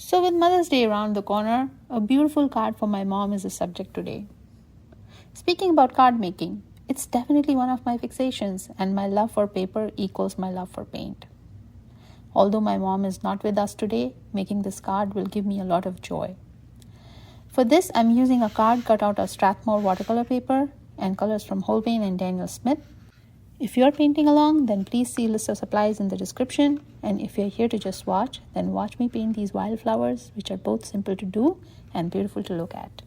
So, with Mother's Day around the corner, a beautiful card for my mom is the subject today. Speaking about card making, it's definitely one of my fixations, and my love for paper equals my love for paint. Although my mom is not with us today, making this card will give me a lot of joy. For this, I'm using a card cut out of Strathmore watercolor paper and colors from Holbein and Daniel Smith. If you're painting along, then please see list of supplies in the description. And if you're here to just watch, then watch me paint these wildflowers, which are both simple to do and beautiful to look at.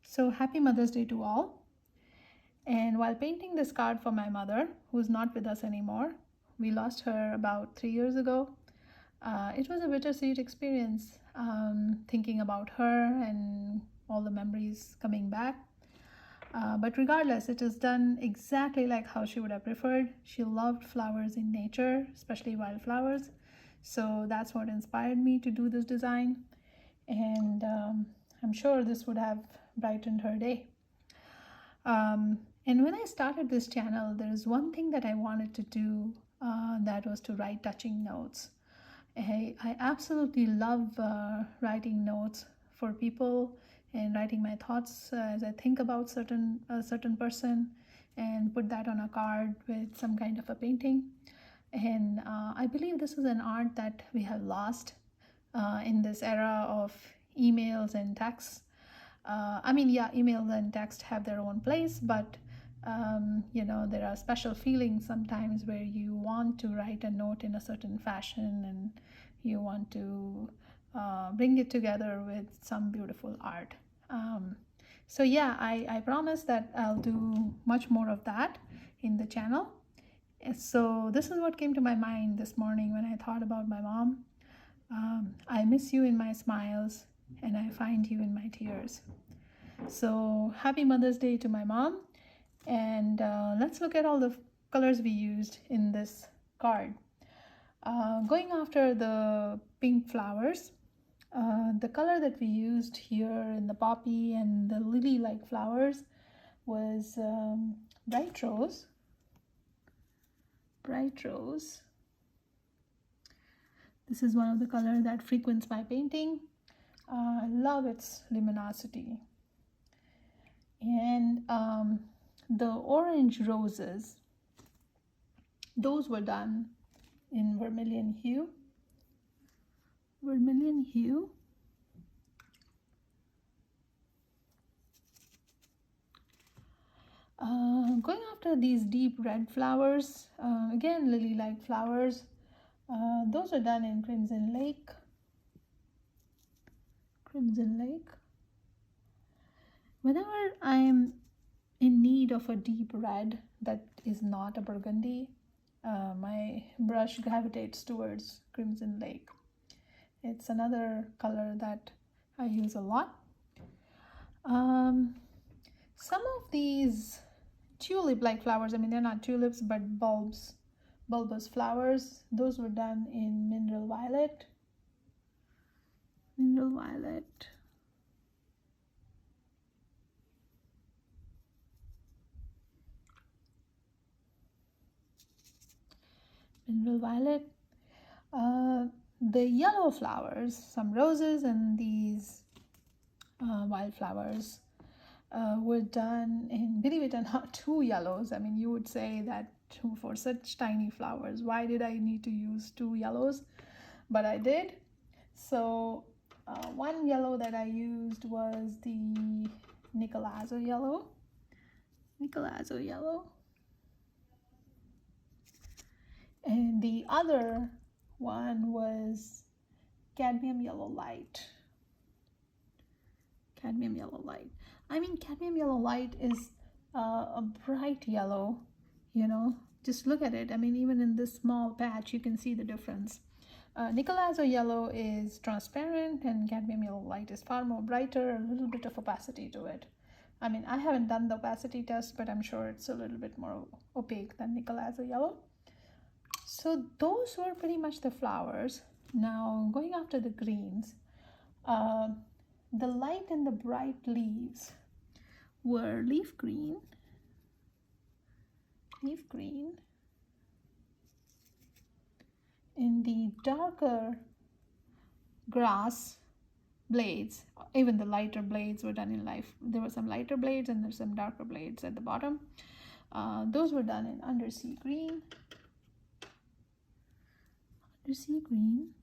So happy Mother's Day to all. And while painting this card for my mother, who's not with us anymore, we lost her about 3 years ago. It was a bittersweet experience, thinking about her and all the memories coming back. But regardless, it is done exactly like how she would have preferred. She loved flowers in nature, especially wildflowers. So that's what inspired me to do this design. And I'm sure this would have brightened her day. And when I started this channel, there's one thing that I wanted to do, that was to write touching notes. I absolutely love writing notes for people and writing my thoughts as I think about a certain person, and put that on a card with some kind of a painting. And I believe this is an art that we have lost in this era of emails and texts. I mean, yeah, email and text have their own place, but there are special feelings sometimes where you want to write a note in a certain fashion, and you want to bring it together with some beautiful art. So yeah, I promise that I'll do much more of that in the channel. So this is what came to my mind this morning when I thought about my mom. I miss you in my smiles, and I find you in my tears. So happy Mother's Day to my mom. And let's look at all the colors we used in this card. Going after the pink flowers, the color that we used here in the poppy and the lily-like flowers was bright rose. Bright rose. This is one of the colors that frequents my painting. I love its luminosity. And the orange roses, those were done in vermilion hue. Vermilion hue. Going after these deep red flowers, again lily-like flowers, those are done in Crimson Lake. Crimson Lake. Whenever I'm in need of a deep red that is not a burgundy, my brush gravitates towards Crimson Lake. It's another color that I use a lot. Some of these tulip-like flowers, I mean, they're not tulips, but bulbous flowers, those were done in mineral violet. Mineral violet. Mineral violet. The yellow flowers, some roses and these wildflowers, were done in, believe it or not, 2 yellows. I mean, you would say that for such tiny flowers, why did I need to use 2 yellows? But I did. So one yellow that I used was the Nicolazo yellow. Nicolazo yellow. And the other one was cadmium yellow light. Cadmium yellow light. I mean, cadmium yellow light is a bright yellow, just look at it. I mean, even in this small patch, you can see the difference. Nicolazo yellow is transparent, and cadmium yellow light is far more brighter, a little bit of opacity to it. I mean, I haven't done the opacity test, but I'm sure it's a little bit more opaque than Nicolazo yellow. So those were pretty much the flowers. Now, going after the greens, the light and the bright leaves were leaf green, and the darker grass blades, even the lighter blades were done in life. There were some lighter blades and there's some darker blades at the bottom. Those were done in undersea green. Undersea green.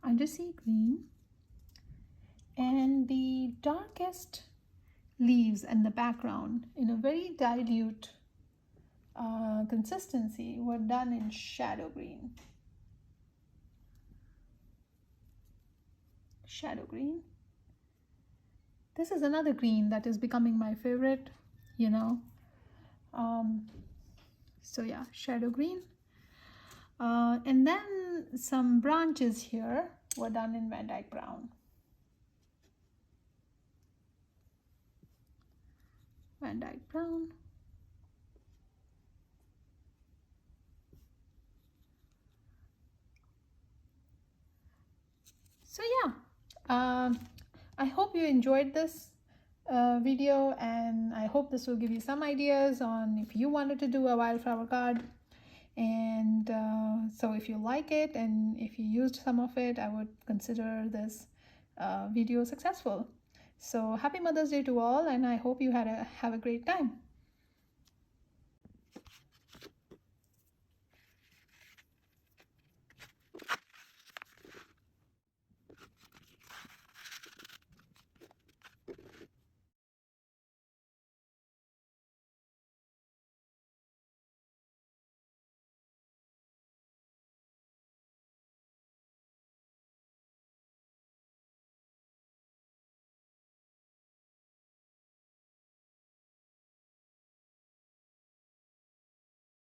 Undersea green. And the darkest leaves in the background in a very dilute consistency were done in shadow green. Shadow green. This is another green that is becoming my favorite, so yeah, shadow green. And then some branches here were done in Van Dyke Brown. Van Dyke Brown. So yeah, I hope you enjoyed this video, and I hope this will give you some ideas on if you wanted to do a wildflower card. And so if you like it and if you used some of it, I would consider this video successful. So happy Mother's Day to all, and I hope you have a great time.